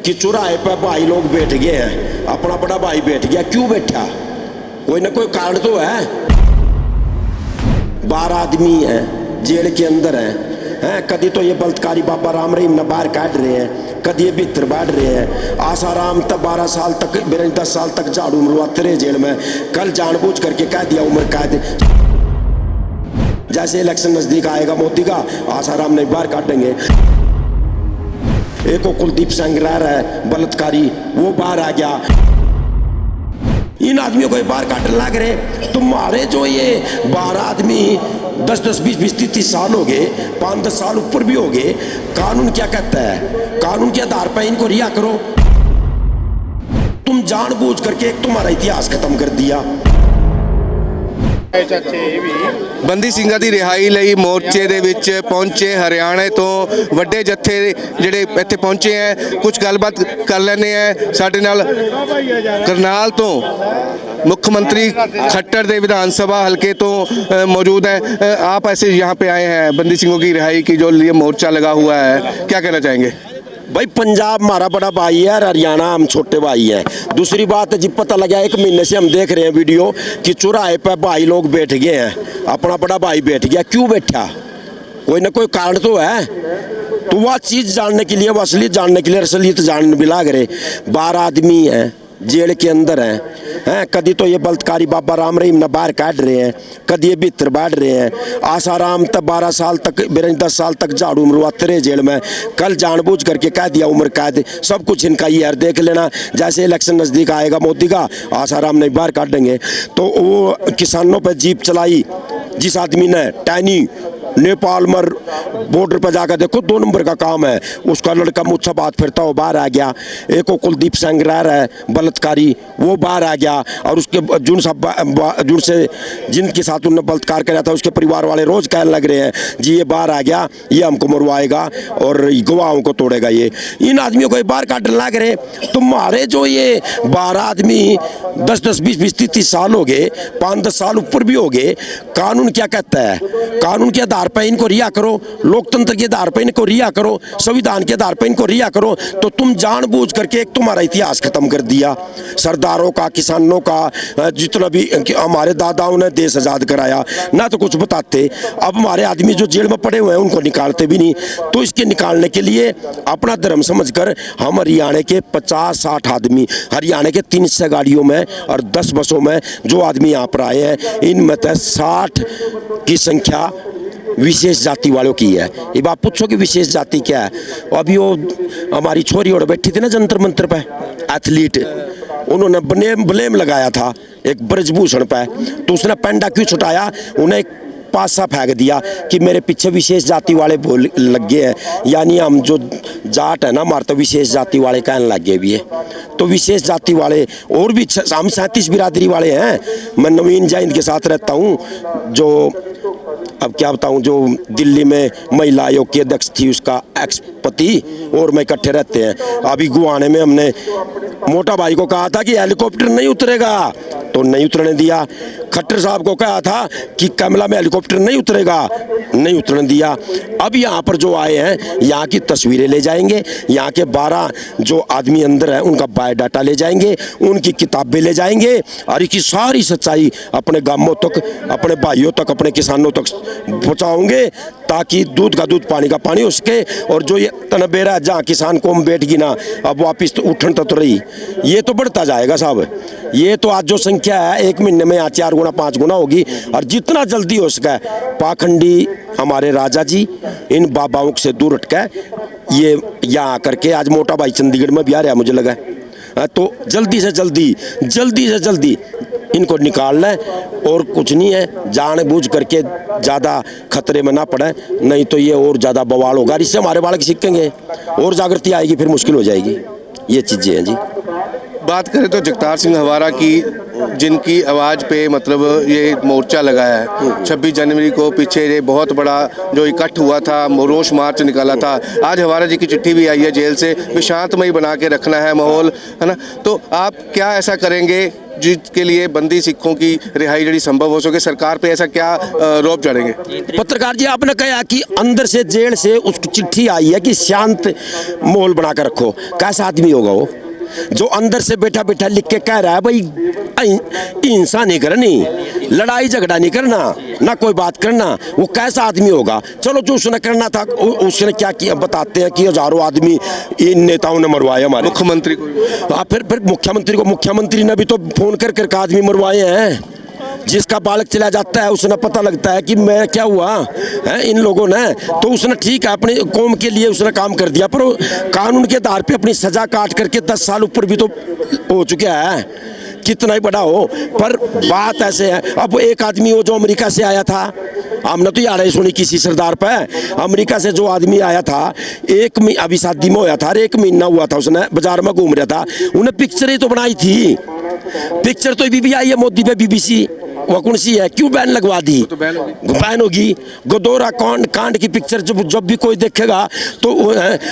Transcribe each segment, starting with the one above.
कि चौराहे पर भाई लोग बैठ गए हैं, अपना बड़ा भाई बैठ गया। क्यों बैठा? कोई ना कोई कारण तो है। 12 आदमी हैं जेल के अंदर हैं। कभी तो ये बलात्कारी बाबा राम रहीम न बाहर काट रहे हैं, कभी ये भीतर बाढ़ रहे हैं। आसाराम तक 12 साल तक 10 साल तक झाड़ू मरवाते रहे जेल में। कल जानबूझ करके कह दिया उम्र कैद। जैसे इलेक्शन नजदीक आएगा मोदी का, आसाराम नहीं बाहर काटेंगे। एक कुलदीप सिंह रह रहा है बलात्कारी, वो बाहर आ गया। इन आदमियों को बाहर काटने लग रहे। तुम्हारे जो ये 12 आदमी 10-10, 20-20, 30 साल हो गए, 5-10 साल ऊपर भी हो गए। कानून क्या कहता है? कानून के आधार पर इनको रिहा करो। तुम जानबूझ करके तुम्हारा इतिहास खत्म कर दिया। ਬੰਦੀ ਸਿੰਘਾਂ ਦੀ ਰਿਹਾਈ ਲਈ ਮੋਰਚੇ ਦੇ ਵਿੱਚ ਪਹੁੰਚੇ ਹਰਿਆਣੇ ਤੋਂ ਵੱਡੇ ਜੱਥੇ ਜਿਹੜੇ ਇੱਥੇ ਪਹੁੰਚੇ ਹੈ। ਕੁਝ ਗੱਲਬਾਤ ਕਰ ਲੈਂਦੇ ਹੈ। ਸਾਡੇ ਨਾਲ ਕਰਨਾਲ ਤੋਂ मुख्य मंत्री खट्टर दे विधान सभा हल्के तो मौजूद है। आप ऐसे यहाँ पे आए हैं बंदी सिंहों की रिहाई की जो लिए मोर्चा लगा हुआ है, क्या कहना चाहेंगे? भाई पंजाब हमारा बड़ा भाई है और हरियाणा हम छोटे भाई हैं। दूसरी बात जी पता लगा 1 महीने से हम देख रहे हैं वीडियो कि चौराहे पर भाई लोग बैठ गए हैं, अपना बड़ा भाई बैठ गया। क्यों बैठा? कोई ना कोई कारण तो है। तो वह चीज़ जानने के लिए, वह असलियत जानने के लिए, असलियत जानने भी लाग रहे। 12 आदमी हैं जेल के अंदर हैं। कभी तो ये बलात्कारी बाबा राम रहीम न बाहर काट रहे हैं, कभी ये भीतर बाढ़ रहे हैं। आसाराम तक 12 साल तक 10 साल तक झाड़ू मरवाते रहे जेल में। कल जानबूझ करके कह दिया उम्र कैद। सब कुछ इनका ही है, देख लेना। जैसे इलेक्शन नज़दीक आएगा मोदी का, आसाराम नहीं बाहर काटेंगे। तो वो किसानों पर जीप चलाई जिस आदमी ने, टैनी नेपाल मर बॉर्डर पर जाकर देखो, 2 नंबर का काम है। उसका लड़का मुझसे बात फिरता हो बाहर आ गया। एक वो कुलदीप सिंह रह रहा है बलात्कारी, वो बाहर आ गया। और उसके जुन से जिनके साथ उन्होंने बलात्कार कराया था उसके परिवार वाले रोज कहने लग रहे हैं जी ये बाहर आ गया, ये हमको मरवाएगा और गवाहों को तोड़ेगा। ये इन आदमियों को बाहर काटने लग रहे। तुम्हारे जो ये 12 आदमी 10-10, 20-20, 30 साल हो गए, 5-10 साल ऊपर भी हो गए। कानून क्या कहता है? कानून के आधार पर इनको रिहा करो, लोकतंत्र के आधार पर इनको रिहा करो, संविधान के आधार पर इनको रिहा करो। तो तुम जानबूझ करके एक तुम्हारा इतिहास खत्म कर दिया। सरदारों का, किसानों का, जितना भी हमारे दादाओं ने देश आज़ाद कराया ना तो कुछ बताते। अब हमारे आदमी जो जेल में पड़े हुए हैं उनको निकालते भी नहीं। तो इसके निकालने के लिए अपना धर्म समझकर हम हरियाणा के 50-60 आदमी, हरियाणा के 300 गाड़ियों में और 10 बसों में जो आदमी यहाँ पर आए हैं, इनमें से 60 की संख्या विशेष जाति वालों की है। ये बात पूछो कि विशेष जाति क्या है? अभी वो हमारी छोरी और बैठी थी ना जंतर मंतर पे, एथलीट, उन्होंने ब्लेम लगाया था एक ब्रजभूषण पे। तो उसने पेंडा क्यों छुटाया? उन्हें एक पासा फेंक दिया कि मेरे पीछे विशेष जाति वाले बोल लग गए हैं। यानी हम जो जाट है ना हमारे, तो विशेष जाति वाले कहने लग गए भी है। तो विशेष जाति वाले और भी हम 37 बिरादरी वाले हैं। मैं नवीन जैन के साथ रहता हूँ, जो अब क्या बताऊं, जो दिल्ली में महिला आयोग की अध्यक्ष थी, उसका एक्स पति और मैं इकट्ठे रहते हैं। अभी गुआने में हमने मोटा भाई को कहा था कि हेलीकॉप्टर नहीं उतरेगा, तो नहीं उतरने दिया। खट्टर साहब को कहा था कि कमला में हेलीकॉप्टर नहीं उतरेगा, नहीं उतरने दिया। अब यहाँ पर जो आए हैं यहाँ की तस्वीरें ले जाएंगे, यहाँ के 12 जो आदमी अंदर हैं उनका बायोडाटा ले जाएंगे, उनकी किताबें ले जाएंगे और इसकी सारी सच्चाई अपने गांवों तक, अपने भाइयों तक, अपने किसानों तक पहुँचाओगे, ताकि दूध का दूध पानी का पानी हो सके। और जो ये तनबेरा जहाँ किसान कौम बैठ गई ना, अब वापिस तो उठन तक तो रही, ये तो बढ़ता जाएगा साहब। ये तो आज जो संख्या है 1 महीने में यहाँ 4 गुना 5 गुना होगी। और जितना जल्दी हो सके पाखंडी हमारे राजा जी इन बाबाओं से दूर हटके ये यहाँ आकर के, आज मोटा भाई चंडीगढ़ में भी आ रहा मुझे लगा, तो जल्दी से जल्दी इनको निकालना है और कुछ नहीं है। जानबूझ करके ज़्यादा खतरे में ना पड़े, नहीं तो ये और ज़्यादा बवाल होगा। इससे हमारे बालक सीखेंगे और जागृति आएगी, फिर मुश्किल हो जाएगी। ये चीज़ें हैं जी। बात करें तो जगतार सिंह हवारा की, जिनकी आवाज़ पे मतलब ये मोर्चा लगाया है, 26 जनवरी को पीछे ये बहुत बड़ा जो इकट्ठ हुआ था, रोष मार्च निकाला था, आज हवारा जी की चिट्ठी भी आई है जेल से भी शांतमयी बना के रखना है माहौल, है ना। तो आप क्या ऐसा करेंगे जिसके लिए बंदी सिखों की रिहाई जड़ी संभव हो सके, सरकार पे ऐसा क्या रोप चढ़ेंगे? पत्रकार जी, आपने कहा कि अंदर से जेल से उसकी चिट्ठी आई है कि शांत माहौल बना कर रखो। कैसा आदमी होगा वो जो अंदर से बैठा बैठा लिख के कह रहा है भाई हिंसा नहीं करनी, लड़ाई झगड़ा नहीं करना, ना कोई बात करना? वो कैसा आदमी होगा? चलो जो उसने करना था उसने क्या किया बताते हैं कि हजारों आदमी इन नेताओं ने मरवाए हमारे मुख्यमंत्री को। फिर मुख्यमंत्री को, मुख्यमंत्री ने भी तो फोन कर कर आदमी मरवाए हैं। जिसका बालक चला जाता है उसने पता लगता है कि मैं क्या हुआ है इन लोगों ने, तो उसने ठीक है अपनी कौम के लिए उसने काम कर दिया, पर कानून के आधार पे अपनी सजा काट करके 10 साल ऊपर भी तो हो चुका है, कितना ही बड़ा हो। पर बात ऐसे है, अब एक आदमी वो जो अमेरिका से आया था, हमने तो यार सुनी किसी सरदार पे, अमेरिका से जो आदमी आया था अभी शादी में होया था, 1 महीना हुआ था, उसने बाजार में घूम रहा था, उन्हें पिक्चर ही तो बनाई थी, पिक्चर तो भी आई है मोदी पे BBC, वो कौन सी है, क्यों बैन लगवा दी? तो बैन होगी। गोदोरा कांड की पिक्चर जब भी कोई देखेगा तो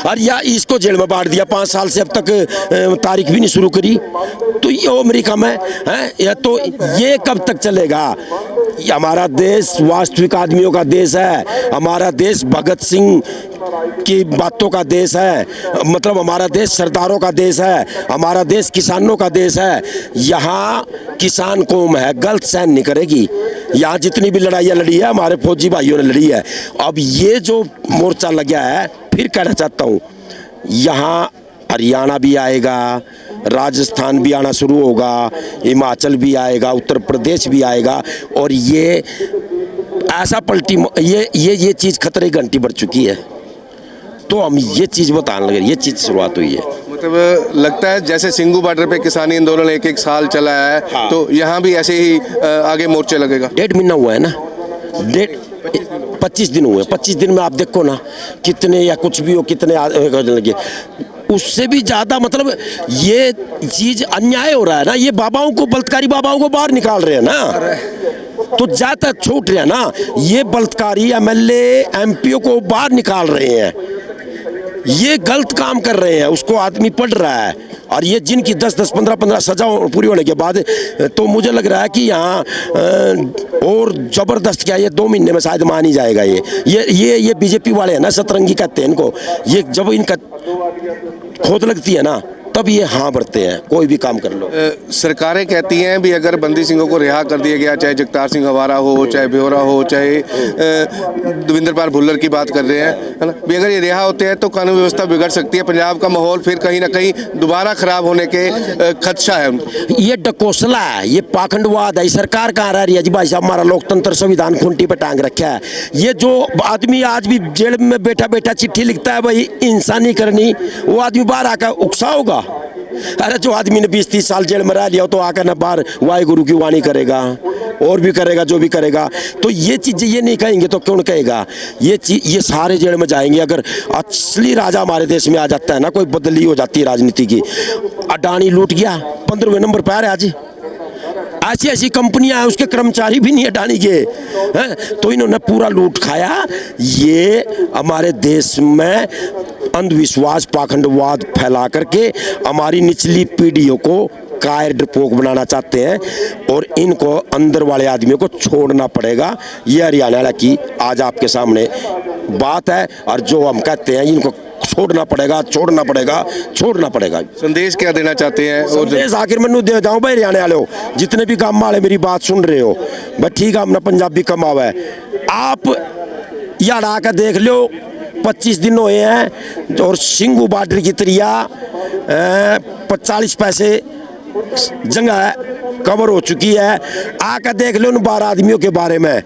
और या इसको जेल में बांट दिया 5 साल से, अब तक तारीख भी नहीं शुरू करी, तो ये अमेरिका में है या, तो ये कब तक चलेगा? हमारा देश वास्तविक आदमियों का देश है, हमारा देश भगत सिंह की बातों का देश है, मतलब हमारा देश सरदारों का देश है, हमारा देश किसानों का देश है। यहाँ किसान कौम है, गलत सहन नहीं करेगी। यहाँ जितनी भी लड़ाइयाँ लड़ी है हमारे फौजी भाइयों ने लड़ी है। अब ये जो मोर्चा लगा है, फिर कहना चाहता हूँ, यहाँ हरियाणा भी आएगा, राजस्थान भी आना शुरू होगा, हिमाचल भी आएगा, उत्तर प्रदेश भी आएगा, और ये ऐसा पलटी, ये चीज़ खतरे की घंटी बढ़ चुकी है। तो हम ये चीज़ बताने लगे, ये चीज़ शुरुआत हुई है। मतलब लगता है जैसे सिंघू बॉर्डर पे किसानी आंदोलन 1 साल चला है, हाँ। तो यहाँ भी ऐसे ही आगे मोर्चे लगेगा। 1.5 महीना हुआ है ना, 25 दिन हुए, 25 दिन में आप देखो ना कितने या कुछ भी हो कितने लगे, उससे भी ज़्यादा मतलब ये चीज़ अन्याय हो रहा है ना। ये बाबाओं को, बलात्कारी बाबाओं को बाहर निकाल रहे हैं ना, तो ज़्यादा छूट रहे हैं ना। ये बलात्कारी MLA MP को बाहर निकाल रहे हैं, ये गलत काम कर रहे हैं, उसको आदमी पढ़ रहा है। और ये जिनकी 10-10, 15-15 सजा पूरी होने के बाद, तो मुझे लग रहा है कि यहाँ और ज़बरदस्त क्या, ये 2 महीने में शायद मान ही जाएगा। ये BJP वाले हैं ना, सतरंगी कहते हैं इनको, ये जब इनका खोद लगती है ना तब ये हाँ भरते हैं, कोई भी काम कर लो। सरकारें कहती हैं भी अगर बंदी सिंहों को रिहा कर दिया गया, चाहे जगतार सिंह हवारा हो, चाहे ब्योरा हो, चाहे देवेंद्र पाल भुल्लर की बात कर रहे हैं, है ना, भी अगर ये रिहा होते हैं तो कानून व्यवस्था बिगड़ सकती है, पंजाब का माहौल फिर कहीं ना कहीं दोबारा खराब होने के खदशा है उनको। ये डकोसला है, ये पाखंडवाद है। सरकार कहाँ रह रही है जी भाई साहब? हमारा लोकतंत्र संविधान खूंटी पे टांग रखा है। ये जो आदमी आज भी जेल में बैठा बैठा चिट्ठी लिखता है भाई हिंसा नहीं करनी, वो आदमी बाहर आकर उकसा होगा? अरे जो आदमी ने 20-30 साल जेल में रह लिया तो आकर ना बाहर वाहिगुरु की वाणी करेगा, और भी करेगा जो भी करेगा। तो ये चीज़ें ये नहीं कहेंगे तो कौन कहेगा? ये सारे जेल में जाएंगे। अगर असली राजा हमारे देश में आ जाता है ना, कोई बदली हो जाती है राजनीति की। अडानी लूट गया, 15वें नंबर पर है आज। ऐसी ऐसी कंपनियां हैं, उसके कर्मचारी भी नहीं अडानी के हैं, तो इन्होंने पूरा लूट खाया। ये हमारे देश में अंधविश्वास, पाखंडवाद फैला करके हमारी निचली पीढ़ियों को कायर डरपोक बनाना चाहते हैं, और इनको अंदर वाले आदमियों को छोड़ना पड़ेगा। ये हरियाणा की आज आपके सामने बात है, और जो हम कहते हैं इनको छोड़ना पड़ेगा, छोड़ना पड़ेगा, छोड़ना पड़ेगा। संदेश क्या देना चाहते हैं? और संदेश आखिर मैंने दे जाऊँ भाई हरियाणा वाले हो, जितने भी गाँव वाले मेरी बात सुन रहे हो, भाई ठीक है, अपना पंजाबी कमावा है, आप यार आकर देख लो। 25 दिन हुए हैं और सिंघू बॉर्डर की तरिया 40 पैसे जगह कवर हो चुकी है। आकर देख लो उन 12 आदमियों के बारे में,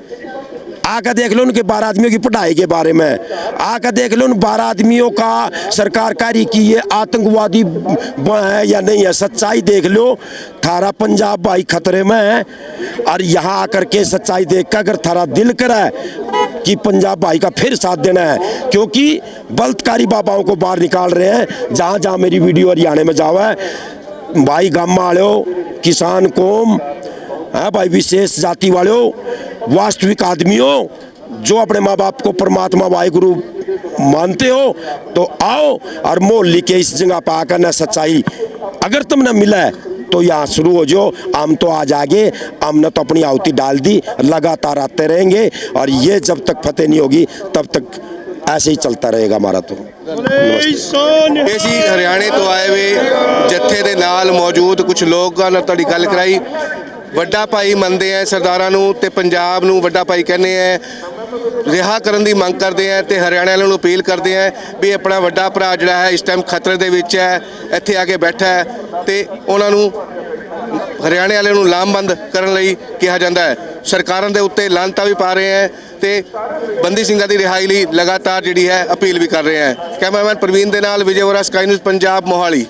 आकर देख लो उनके 12 आदमियों की पढ़ाई के बारे में, आकर देख लो उन 12 आदमियों का सरकार कार्य की ये आतंकवादी है या नहीं है, सच्चाई देख लो। थारा पंजाब भाई खतरे में है, और यहाँ आकर के सच्चाई देख कर अगर थारा दिल करे कि पंजाब भाई का फिर साथ देना है, क्योंकि बलात्कारी बाबाओं को बाहर निकाल रहे हैं। जहाँ जहाँ मेरी वीडियो हरियाणा में जावा है, भाई गाम वालों, किसान कौम है भाई, विशेष जाति वालों, वास्तविक आदमियों जो अपने माँ बाप को परमात्मा वाहिगुरु मानते हो, तो आओ और मोहल्ले के इस जगह पर आकर ना सच्चाई अगर तुमने मिला है तो यहाँ शुरू हो जाओ। हम तो आज आगे, हमने तो अपनी आहुति डाल दी, लगातार आते रहेंगे और ये जब तक फतेह नहीं होगी तब तक ऐसे ही चलता रहेगा हमारा। तो ਇਹ ਸੀ ਹਰਿਆਣੇ ਤੋਂ ਆਏ ਵੇ ਜੱਥੇ ਦੇ ਨਾਲ ਮੌਜੂਦ ਕੁਝ ਲੋਕਾਂ ਨਾਲ ਤੁਹਾਡੀ ਗੱਲ ਕਰਾਈ। ਵੱਡਾ ਭਾਈ ਮੰਨਦੇ ਆ ਸਰਦਾਰਾਂ ਨੂੰ ਤੇ ਪੰਜਾਬ ਨੂੰ ਵੱਡਾ ਭਾਈ ਕਹਿੰਦੇ ਆ, ਰਿਹਾ ਕਰਨ ਦੀ ਮੰਗ ਕਰਦੇ ਆ ਤੇ ਹਰਿਆਣਾ ਵਾਲਿਆਂ ਨੂੰ ਅਪੀਲ ਕਰਦੇ ਆ ਵੀ ਆਪਣਾ ਵੱਡਾ ਭਰਾ ਜਿਹੜਾ ਹੈ ਇਸ ਟਾਈਮ ਖਤਰੇ ਦੇ ਵਿੱਚ ਹੈ, ਇੱਥੇ ਆ ਕੇ ਬੈਠਾ ਹੈ ਤੇ ਉਹਨਾਂ ਨੂੰ ਹਰਿਆਣੇ ਵਾਲਿਆਂ ਨੂੰ ਲਾਮਬੰਦ ਕਰਨ ਲਈ ਕਿਹਾ ਜਾਂਦਾ ਹੈ। ਸਰਕਾਰਾਂ ਦੇ ਉੱਤੇ ਲਾਂਤਾਂ ਵੀ ਪਾ ਰਹੇ ਹੈ ਤੇ ਬੰਦੀ ਸਿੰਘਾਂ ਦੀ ਰਿਹਾਈ ਲਈ ਲਗਾਤਾਰ ਜਿਹੜੀ ਹੈ ਅਪੀਲ ਵੀ ਕਰ ਰਹੇ ਹੈ। ਕੈਮਰਾਮੈਨ ਪ੍ਰਵੀਨ ਦੇ ਨਾਲ ਵਿਜੇ ਵੋਰਾ, ਸਕਾਈ ਨਿਊਜ਼ ਪੰਜਾਬ, ਮੋਹਾਲੀ।